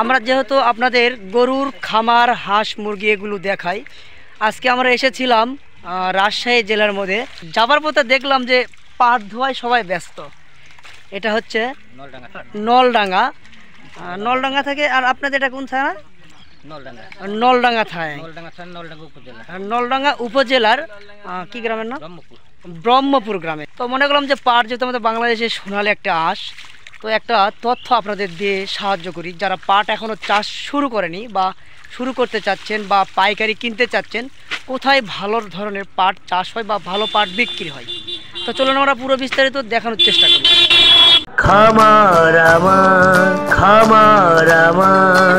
আমরা যেহেতু আপনাদের গরুর খামার, হাঁস, মুরগি এগুলো দেখাই, আজকে আমরা এসেছিলাম রাজশাহী জেলার মধ্যে। যাবার পথে দেখলাম যে পাট ধোয়ায় সবাই ব্যস্ত। এটা হচ্ছে নলডাঙ্গা। নলডাঙ্গা থেকে, আর আপনাদের এটা কোন থানা? নলডাঙ্গা থানায়, নলডাঙ্গা উপজেলার কি গ্রামের নাম? ব্রহ্মপুর গ্রামে। তো মনে করলাম যে পাট যেহেতু আমাদের বাংলাদেশে সোনালী একটা আঁশ, তো একটা তথ্য আপনাদের দিয়ে সাহায্য করি। যারা পাট এখনও চাষ শুরু করেনি বা শুরু করতে চাচ্ছেন বা পাইকারি কিনতে চাচ্ছেন, কোথায় ভালো ধরনের পাট চাষ হয় বা ভালো পাট বিক্রি হয়, তো চলুন আমরা পুরো বিস্তারিত দেখানোর চেষ্টা করি। খামার আমার, খামার আমার।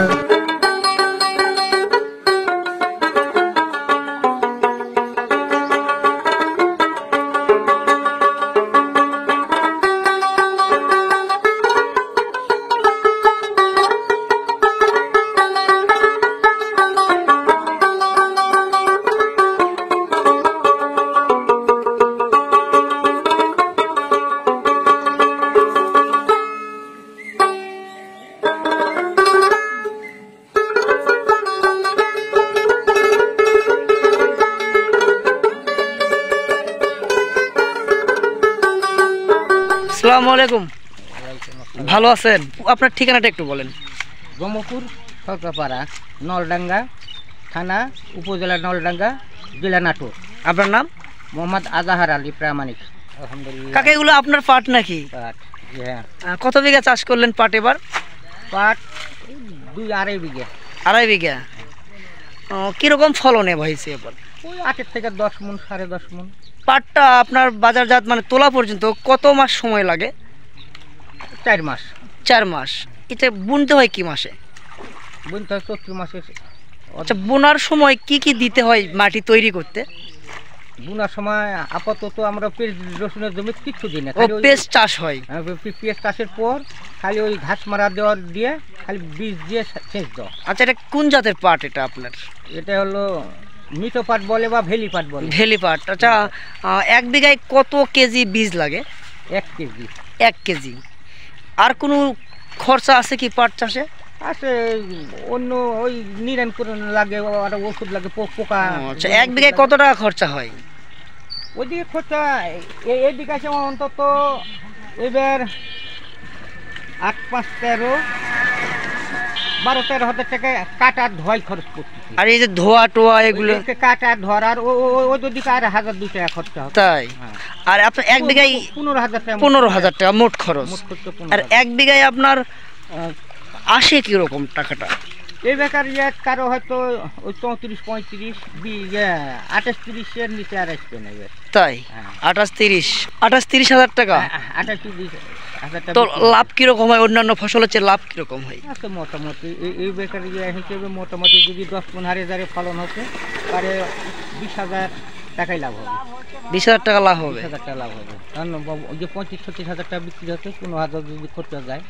আসসালামু আলাইকুম, ভালো আছেন? আপনার ঠিকানাটা একটু বলেন। ব্রহ্মপুর সরকারপাড়া, নলডাঙ্গা থানা, উপজেলা নলডাঙ্গা, জেলা নাটোর। আপনার নাম? মোহাম্মদ আজাহার আলী প্রামাণিক। আলহামদুলিল্লাহ। কাকা, এগুলো আপনার পাট নাকি? পাট, হ্যাঁ। কত বিঘা চাষ করলেন পাট এবার? পাট 2-2.5 বিঘা। 2.5 বিঘা। কীরকম ফলন হয়েছে এবার? ওই 8 থেকে 10 মণ, 10.5 মণ। পাটটা আপনার বাজারজাত মানে তোলা পর্যন্ত কত মাস সময় লাগে? 4 মাস। 4 মাস। এটা বুনতে হয় কি মাসে? বুনতে হয় চৈত্র মাসে। আচ্ছা, বোনার সময় কি কি দিতে হয় মাটি তৈরি করতে? বুনার সময় আপাতত আমরা পেঁয়াজ রসুনের জমি কিচ্ছু দিই না। পেঁয়াজ চাষ হয়? পেঁয়াজ চাষের পর খালি ওই ঘাস মারা দিয়ে খালি বীজ দিয়ে সেচ দাও। আচ্ছা, এটা কোন জাতের পাট এটা আপনার? এটা হলো মিটো পাট বলে বা ভেলি পাট বলে। ভেলি পাট। আচ্ছা, 1 বিঘায় কত কেজি বীজ লাগে? 1 কেজি। 1 কেজি। আর কোনো খরচা আছে কি পাট চাষে? আছে, অন্য ওই নিরান করে লাগে, আর ওষুধ লাগে পোকা। আচ্ছা, 1 বিঘায় কত টাকা খরচা হয়? ওইদিকে খরচা এইদিকে আছে অন্তত এবার 12-13 হাজার টাকা কাটার ধোয়াই খরচ করছে। আর এই যে ধোয়া টোয়া এগুলো কাটার ধর, আর ওই দিকে আর 1,000-2 টাকা খরচা হয়। তাই? আর আপনার 1 বিঘায় 15,000 টাকা মোট খরচ। আর 1 বিঘায় আপনার আসে কিরকম টাকাটা? এই বেকার কারো হয়তো ওই 34-35 এর নিচে আর আসবে না। তাই? 28-30 হাজার টাকা। 28-30 তো লাভ কিরকম হয় অন্যান্য ফসলের চেয়ে? লাভ কিরকম হয়? আচ্ছা, মোটামুটি এই বেকার হিসেবে মোটামুটি যদি 10 হাজারে ফলন হচ্ছে তাহলে 20,000 টাকাই লাভ হবে। 20,000 টাকা লাভ হবে? 20,000 টাকা লাভ হবে। কারণ ওই যে 35-36 হাজার টাকা বিক্রি হচ্ছে, 15,000 যদি খরচা যায়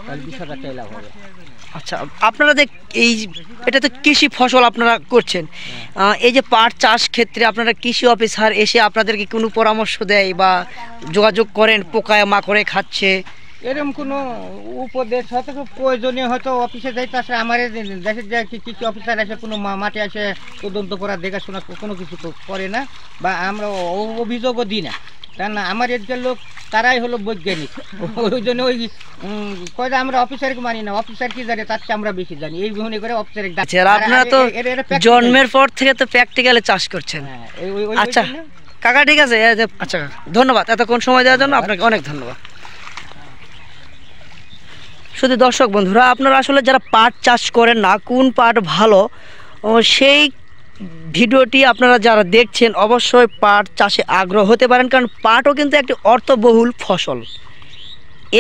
তাহলে 20,000 টাকা লাভ হবে। আচ্ছা, আপনারা এটা তো কৃষি ফসল আপনারা করছেন, এই যে পাট চাষ ক্ষেত্রে আপনারা কৃষি অফিসার এসে আপনাদেরকে কোনো পরামর্শ দেয় বা যোগাযোগ করেন? পোকায় মাকড়ে খাচ্ছে এরকম কোনো উপদেশ হয়তো প্রয়োজনীয়, হয়তো অফিসে যাইতে আসে, আমার দেশের যে কৃষি অফিসার আসে কোনো মাঠে আসে তদন্ত করা, দেখাশোনা কোনো কিছু করে না, বা আমরা অভিযোগও দিই না। কারণ আমার এদিকের লোক তারাই হলো বৈজ্ঞানিক। ওই জন্য ওই কয় আমরা অফিসারকে মানি না, অফিসার কি জানে তার চেয়ে আমরা বেশি জানি, এই মনে করে অফিসার। আপনারা তো জন্মের পর থেকে তো প্র্যাকটিক্যালে চাষ করছেন। আচ্ছা কাকা, ঠিক আছে। আচ্ছা, ধন্যবাদ এতক্ষণ সময় দেওয়ার জন্য, আপনাকে অনেক ধন্যবাদ। শুধু দর্শক বন্ধুরা, আপনারা আসলে যারা পাট চাষ করেন না, কোন পাট ভালো সেই ভিডিওটি আপনারা যারা দেখছেন অবশ্যই পাট চাষে আগ্রহ হতে পারেন, কারণ পাটও কিন্তু একটি অর্থবহুল ফসল।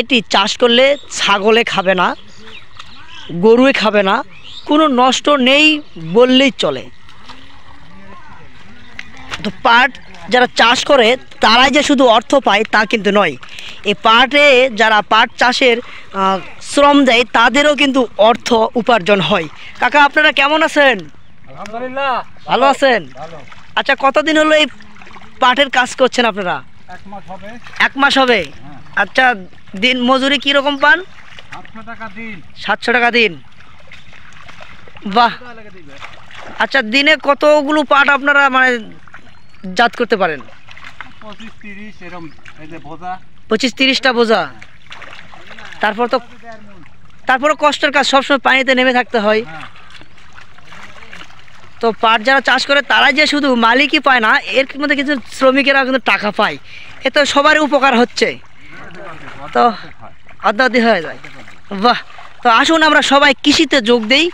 এটি চাষ করলে ছাগলে খাবে না, গরুয়ে খাবে না, কোনো নষ্ট নেই বললেই চলে। তো পাট যারা চাষ করে তারাই যে শুধু অর্থ পায় তা কিন্তু নয়, এই পাটে যারা পাট চাষের শ্রম দেয় তাদেরও কিন্তু অর্থ উপার্জন হয়। কাকা, আপনারা কেমন আছেন? আলহামদুলিল্লাহ, ভালো আছেন? আচ্ছা, কতদিন হলো এই পাটের কাজ করছেন আপনারা? 1 মাস হবে। 1 মাস হবে। আচ্ছা, দিন মজুরি কীরকম পান? 700 টাকা দিন। বাহ, আচ্ছা দিনে কতগুলো পাট আপনারা মানে জাত করতে পারেন? 25-30টা বোঝা। তারপর কষ্টের কাজ, সবসময় পানিতে নেমে থাকতে হয়। তো পাট যারা চাষ করে তারা যে শুধু মালিকই পায় না, এর মধ্যে কিছু শ্রমিকেরা কিন্তু টাকা পায়, এ তো সবারই উপকার হচ্ছে, তো অর্ধাধি হয়ে যায়। বাহ, তো আসুন আমরা সবাই কৃষিতে যোগ দেই।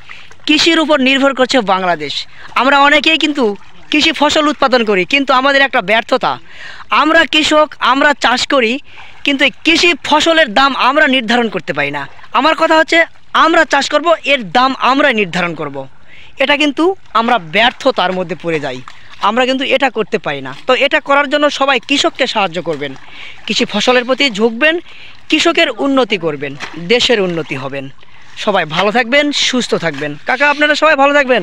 কৃষির উপর নির্ভর করছে বাংলাদেশ। আমরা অনেকেই কিন্তু কৃষি ফসল উৎপাদন করি, কিন্তু আমাদের একটা ব্যর্থতা, আমরা কৃষক, আমরা চাষ করি, কিন্তু এই কৃষি ফসলের দাম আমরা নির্ধারণ করতে পারি না। আমার কথা হচ্ছে আমরা চাষ করব, এর দাম আমরা নির্ধারণ করব। এটা কিন্তু আমরা ব্যর্থতার মধ্যে পড়ে যাই, আমরা কিন্তু এটা করতে পারি না। তো এটা করার জন্য সবাই কৃষককে সাহায্য করবেন, কৃষি ফসলের প্রতি ঝুঁকবেন, কৃষকের উন্নতি করবেন, দেশের উন্নতি হবেন। সবাই ভালো থাকবেন, সুস্থ থাকবেন। কাকা আপনারা সবাই ভালো থাকবেন।